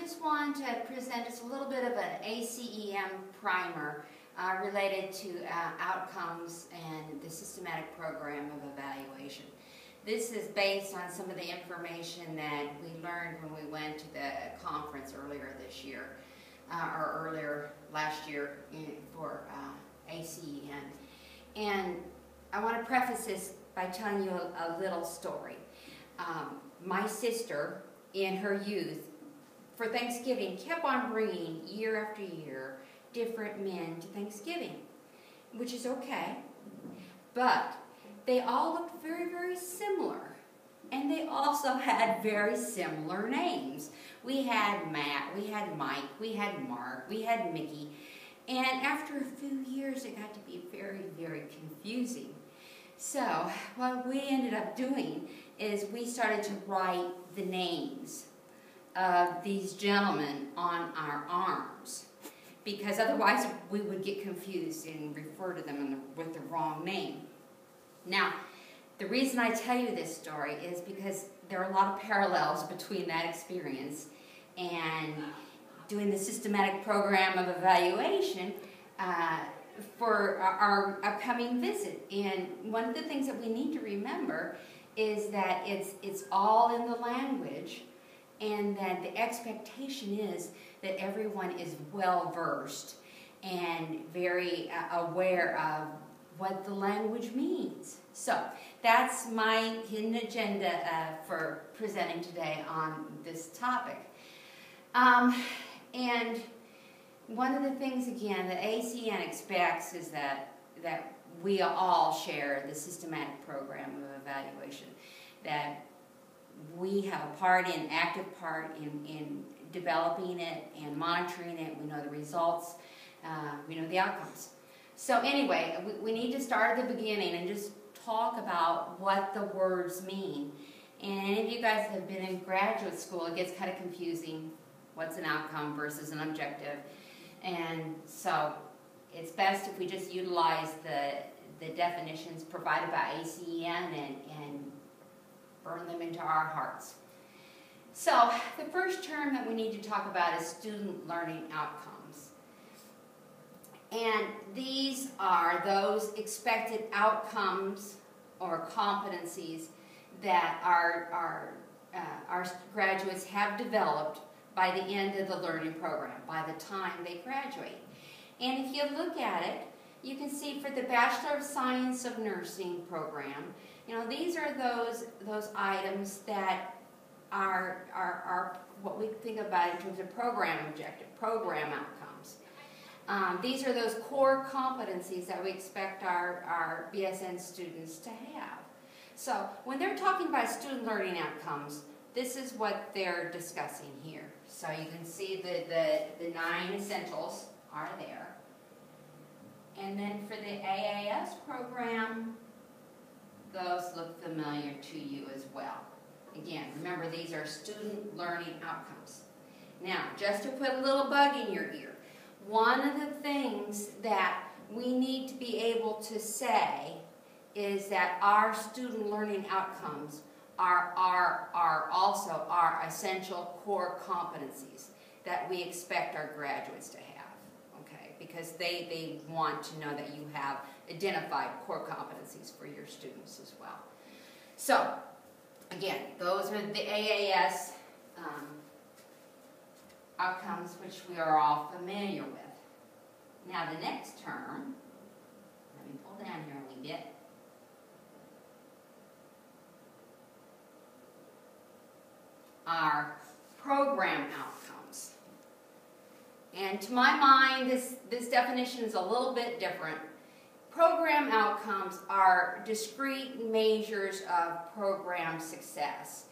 just want to present just a little bit of an ACEM primer related to outcomes and the systematic program of evaluation. This is based on some of the information that we learned when we went to the conference earlier this year, or earlier last year for ACEM. And I want to preface this by telling you a little story. My sister, in her youth, for Thanksgiving, kept on bringing, year after year, different men to Thanksgiving, which is okay, but they all looked very, very similar, and they also had very similar names. We had Matt, we had Mike, we had Mark, we had Mickey, and after a few years it got to be very, very confusing. So what we ended up doing is we started to write the names of these gentlemen on our arms, because otherwise we would get confused and refer to them with the wrong name. Now, the reason I tell you this story is because there are a lot of parallels between that experience and doing the systematic program of evaluation for our upcoming visit. And one of the things that we need to remember is that it's all in the language, and that the expectation is that everyone is well versed and very aware of what the language means. So that's my hidden agenda for presenting today on this topic. And one of the things, again, that ACEM expects is that we all share the systematic program of evaluation, that we have an active part in developing it and monitoring it. We know the results, we know the outcomes. So anyway, we need to start at the beginning and just talk about what the words mean. And any of you guys that have been in graduate school, it gets kind of confusing. What's an outcome versus an objective? And so it's best if we just utilize the definitions provided by ACEM and burn them into our hearts. So the first term that we need to talk about is student learning outcomes. And these are those expected outcomes or competencies that our graduates have developed by the end of the learning program, by the time they graduate. And if you look at it, you can see for the Bachelor of Science of Nursing program, these are those items that are what we think about in terms of program objective, program outcomes. These are those core competencies that we expect our BSN students to have. So when they're talking about student learning outcomes, this is what they're discussing here. So you can see the 9 essentials are there. And then for the AAS program, those look familiar to you as well. Again, remember, these are student learning outcomes. Now, just to put a little bug in your ear, one of the things that we need to be able to say is that our student learning outcomes are also our essential core competencies that we expect our graduates to have, okay? Because they want to know that you have identified core competencies for your students as well. So, again, those are the AAS outcomes, which we are all familiar with. Now the next term, let me pull down here a wee bit. Are program outcomes. And to my mind, this definition is a little bit different. Program outcomes are discrete measures of program success.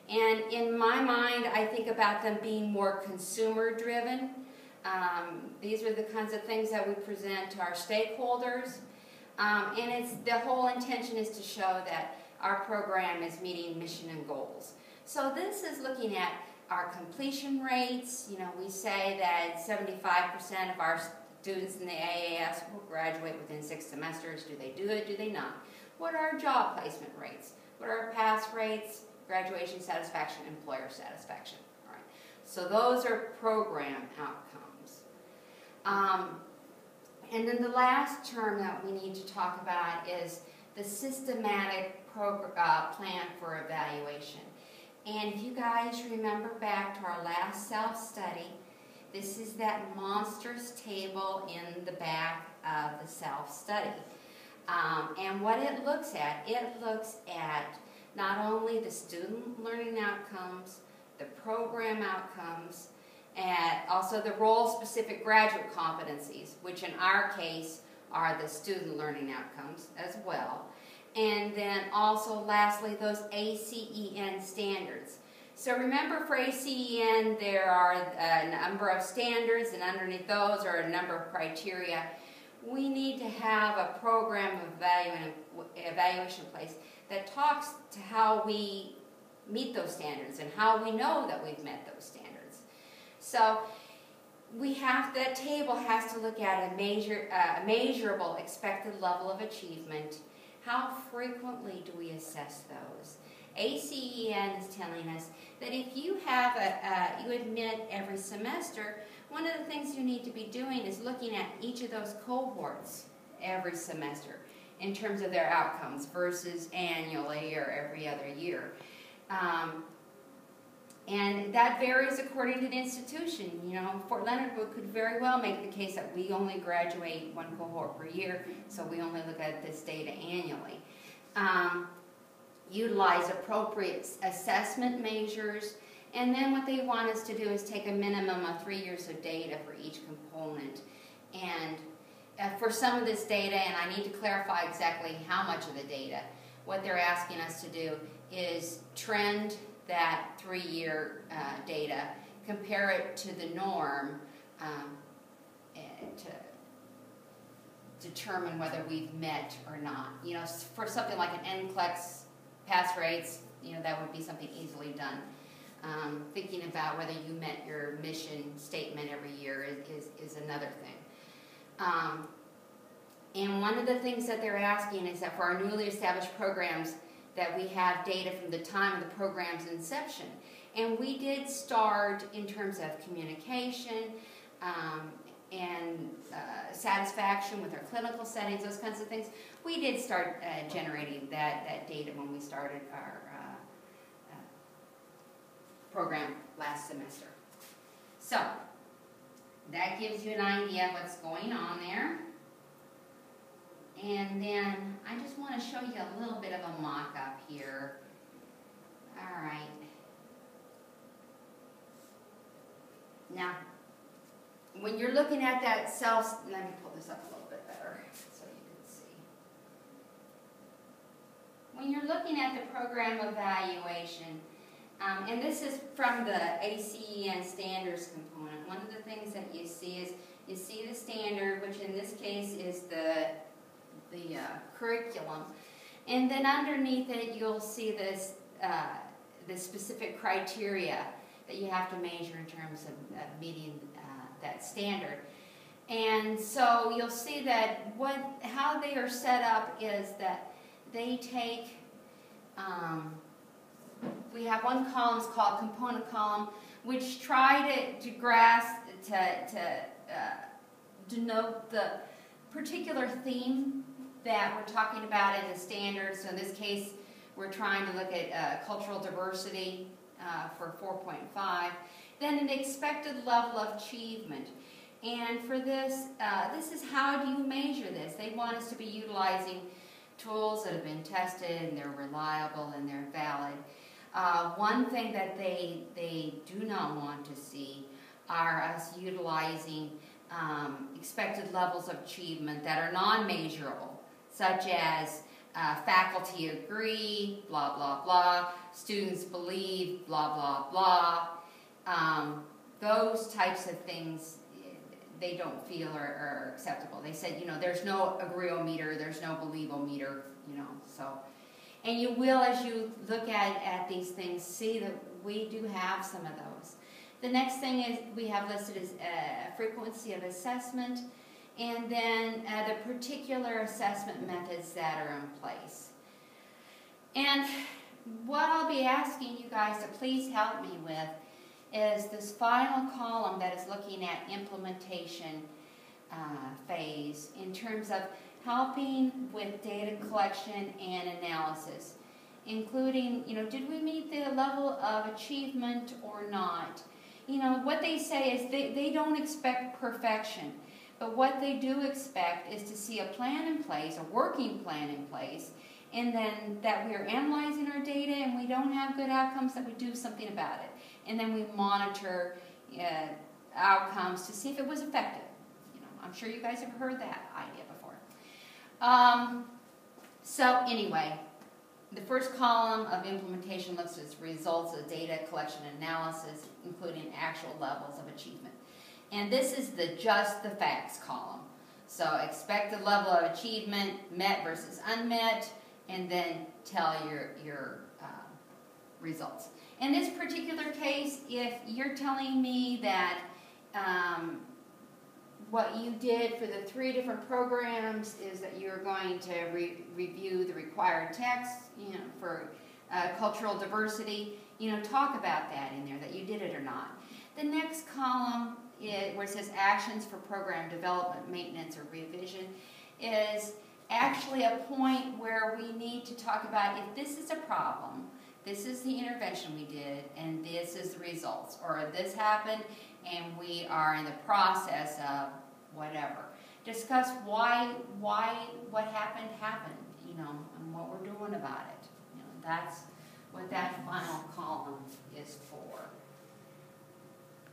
And in my mind, I think about them being more consumer-driven. These are the kinds of things that we present to our stakeholders. And the whole intention is to show that our program is meeting mission and goals. So this is looking at our completion rates. We say that 75% of our students in the AAS will graduate within 6 semesters. Do they do it? Do they not? What are our job placement rates? What are our pass rates, graduation satisfaction, employer satisfaction? All right. So those are program outcomes. And then the last term that we need to talk about is the systematic plan for evaluation. And if you guys remember back to our last self-study, this is that monstrous table in the back of the self-study. And what it looks at not only the student learning outcomes, the program outcomes, and also the role-specific graduate competencies, which in our case are the student learning outcomes as well. And then also, lastly, those ACEN standards. So remember, for ACEN, there are a number of standards, and underneath those are a number of criteria. We need to have a program of evaluation in place that talks to how we meet those standards and how we know that we've met those standards. So that table has to look at a measurable expected level of achievement. How frequently do we assess those? ACEN is telling us that if you have you admit every semester, one of the things you need to be doing is looking at each of those cohorts every semester in terms of their outcomes versus annually or every other year. And that varies according to the institution. You know, Fort Leonard Wood could very well make the case that we only graduate one cohort per year, so we only look at this data annually. Utilize appropriate assessment measures, and then what they want us to do is take a minimum of 3 years of data for each component. And for some of this data, and I need to clarify exactly how much of the data, what they're asking us to do is trend that 3-year data, compare it to the norm, and to determine whether we've met or not. You know, for something like an NCLEX pass rates, you know, that would be something easily done. Thinking about whether you met your mission statement every year is another thing. And one of the things that they're asking is that for our newly established programs, that we have data from the time of the program's inception. And we did start in terms of communication and satisfaction with our clinical settings, those kinds of things. We did start generating that data when we started our program last semester. So that gives you an idea of what's going on there. And then I just want to show you a little bit of a mock-up here. All right. Now, when you're looking at that let me pull this up a little bit better so you can see. When you're looking at the program evaluation, and this is from the ACEN standards component, one of the things that you see is you see the standard, which in this case is the curriculum, and then underneath it you'll see this the specific criteria that you have to measure in terms of meeting that standard. And so you'll see that how they are set up is that they take we have one column called component column, which try to grasp to denote the particular theme that we're talking about in the standards. So in this case, we're trying to look at cultural diversity for 4.5. Then an expected level of achievement. And for this, this is how do you measure this? They want us to be utilizing tools that have been tested and they're reliable and they're valid. One thing that they do not want to see are us utilizing expected levels of achievement that are non-measurable, such as faculty agree, blah, blah, blah, students believe, blah, blah, blah. Those types of things they don't feel are acceptable. They said, you know, there's no agree-o-meter, there's no believe-o-meter, you know, so. And you will, as you look at these things, see that we do have some of those. The next thing is we have listed is frequency of assessment, and then the particular assessment methods that are in place. And what I'll be asking you guys to please help me with is this final column that is looking at implementation phase in terms of helping with data collection and analysis, including, did we meet the level of achievement or not? What they say is they don't expect perfection, but what they do expect is to see a plan in place, a working plan in place, and then that we are analyzing our data and we don't have good outcomes, that we do something about it. And then we monitor outcomes to see if it was effective. I'm sure you guys have heard that idea before. So anyway, the first column of implementation looks at results of data collection and analysis, including actual levels of achievement. And this is just the facts column. So expected level of achievement, met versus unmet, and then tell your results. In this particular case, if you're telling me that what you did for the 3 different programs is that you're going to review the required text, for cultural diversity, talk about that in there, that you did it or not. The next column, where it says actions for program development, maintenance, or revision, is actually a point where we need to talk about if this is a problem, this is the intervention we did, and this is the results, or this happened and we are in the process of whatever. Discuss why what happened, and what we're doing about it. That's what that final column is for.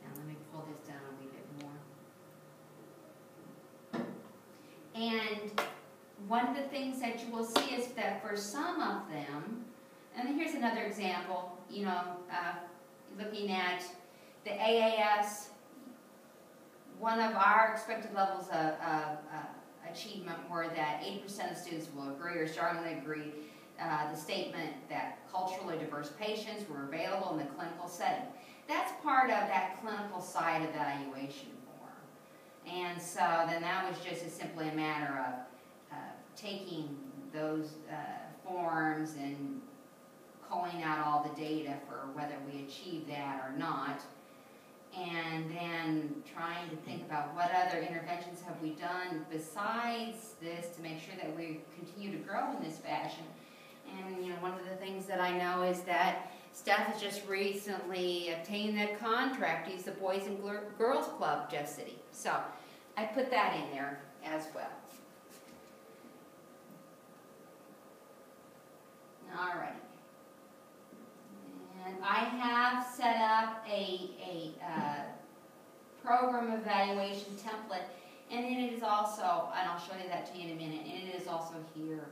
Now let me pull this down a wee bit more. And one of the things that you will see is that for some of them, and here's another example, looking at the AAS, one of our expected levels of achievement were that 80% of students will agree or strongly agree the statement that culturally diverse patients were available in the clinical setting. That's part of that clinical site evaluation form. And so then that was just simply a matter of taking those forms and calling out all the data for whether we achieved that or not, and then trying to think about what other interventions have we done besides this to make sure that we continue to grow in this fashion. And one of the things that I know is that Steph has just recently obtained a contract to use the Boys and Girls Club Jeff City. So I put that in there as well. All right. And I have set up a program evaluation template, and it is also, and I'll show you that to you in a minute, and it is also here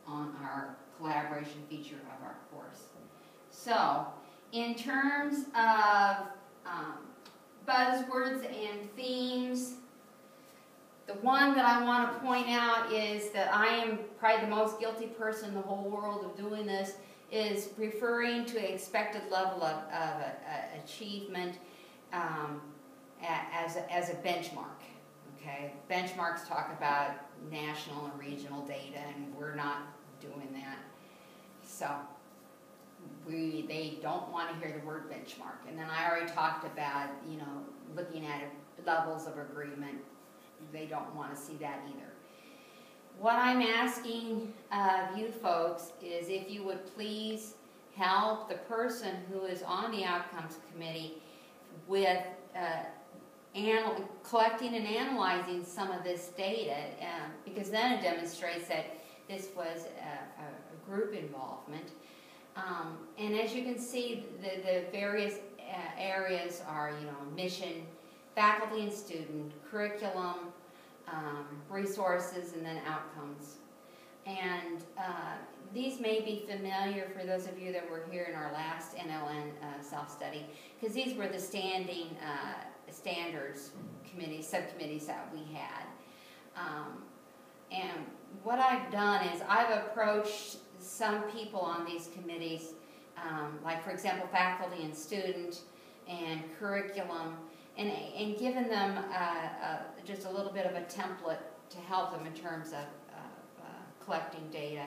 on our collaboration feature of our course. So, in terms of buzzwords and themes, the one that I want to point out is that I am probably the most guilty person in the whole world of doing this, is referring to expected level of achievement as a benchmark. Okay, benchmarks talk about national and regional data, and we're not doing that. So they don't want to hear the word benchmark. And then I already talked about looking at levels of agreement. They don't want to see that either. What I'm asking of you folks is if you would please help the person who is on the Outcomes Committee with collecting and analyzing some of this data, because then it demonstrates that this was a group involvement. And as you can see, the various areas are, mission, faculty and student, curriculum, resources, and then outcomes. And these may be familiar for those of you that were here in our last NLN self-study, because these were the standing standards committees, subcommittees that we had. And what I've done is I've approached some people on these committees, like for example faculty and student and curriculum, and given them just a little bit of a template to help them in terms of collecting data.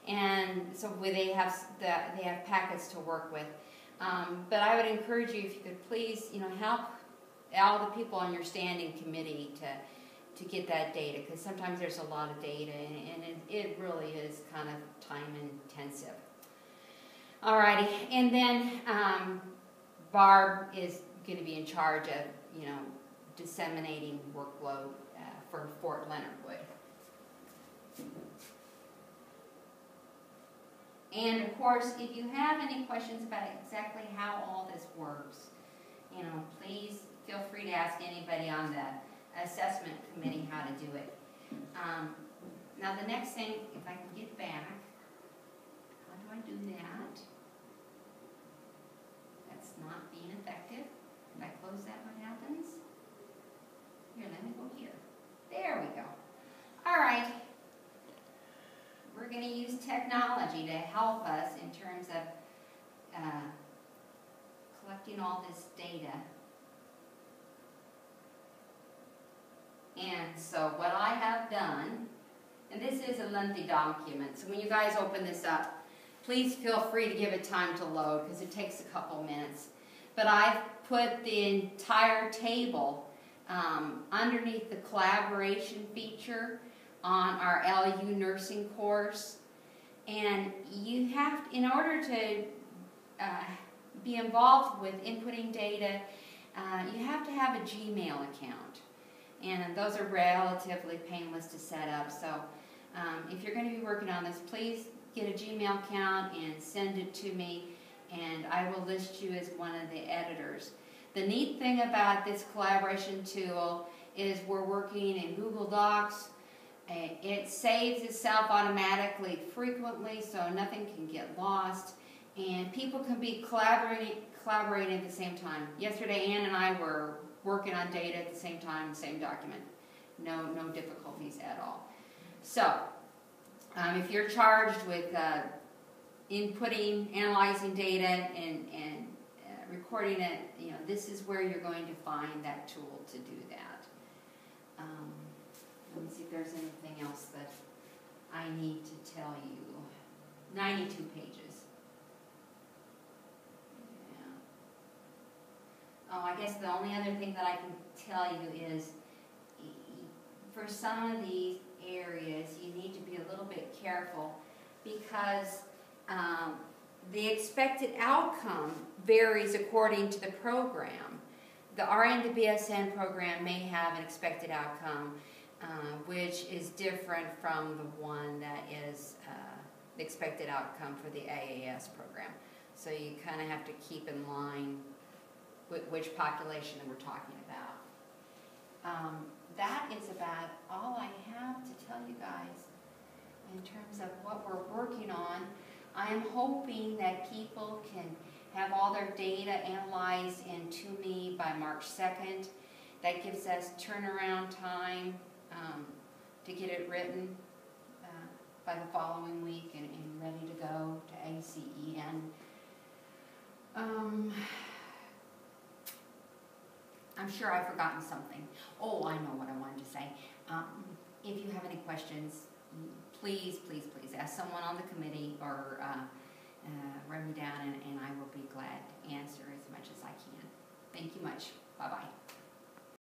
And so they have packets to work with. But I would encourage you, if you could please, help all the people on your standing committee to get that data, because sometimes there's a lot of data, and it really is kind of time intensive. Alrighty, and then Barb is going to be in charge of, disseminating workload for Fort Leonard Wood. And of course, if you have any questions about exactly how all this works, please feel free to ask anybody on the assessment committee how to do it. Now the next thing, if I can get back, how do I do that? That's not being effective. If I close that, what happens? Here, let me go here. There we go. All right. We're going to use technology to help us in terms of collecting all this data. And so what I have done, and this is a lengthy document, so when you guys open this up, please feel free to give it time to load because it takes a couple minutes. But I've put the entire table underneath the collaboration feature on our LU nursing course. And you have, in order to be involved with inputting data, you have to have a Gmail account. And those are relatively painless to set up. So if you're going to be working on this, please get a Gmail account and send it to me, and I will list you as one of the editors. The neat thing about this collaboration tool is we're working in Google Docs. It saves itself automatically frequently, so nothing can get lost, and people can be collaborating at the same time. Yesterday, Ann and I were working on data at the same time, same document. No difficulties at all. So, if you're charged with inputting, analyzing data, and recording it, this is where you're going to find that tool to do that. Let me see if there's anything else that I need to tell you. 92 pages. Yeah. Oh, I guess the only other thing that I can tell you is for some of these areas you need to be a little bit careful because the expected outcome varies according to the program. The RN to BSN program may have an expected outcome which is different from the one that is the expected outcome for the AAS program. So you kind of have to keep in line with which population we're talking about. That is about all I have to tell you guys in terms of what we're working on. I am hoping that people can have all their data analyzed and to me by March 2nd. That gives us turnaround time to get it written by the following week and ready to go to ACEN. I'm sure I've forgotten something. Oh, I know what I wanted to say. If you have any questions, please ask someone on the committee or run me down and I will be glad to answer as much as I can. Thank you much. Bye-bye.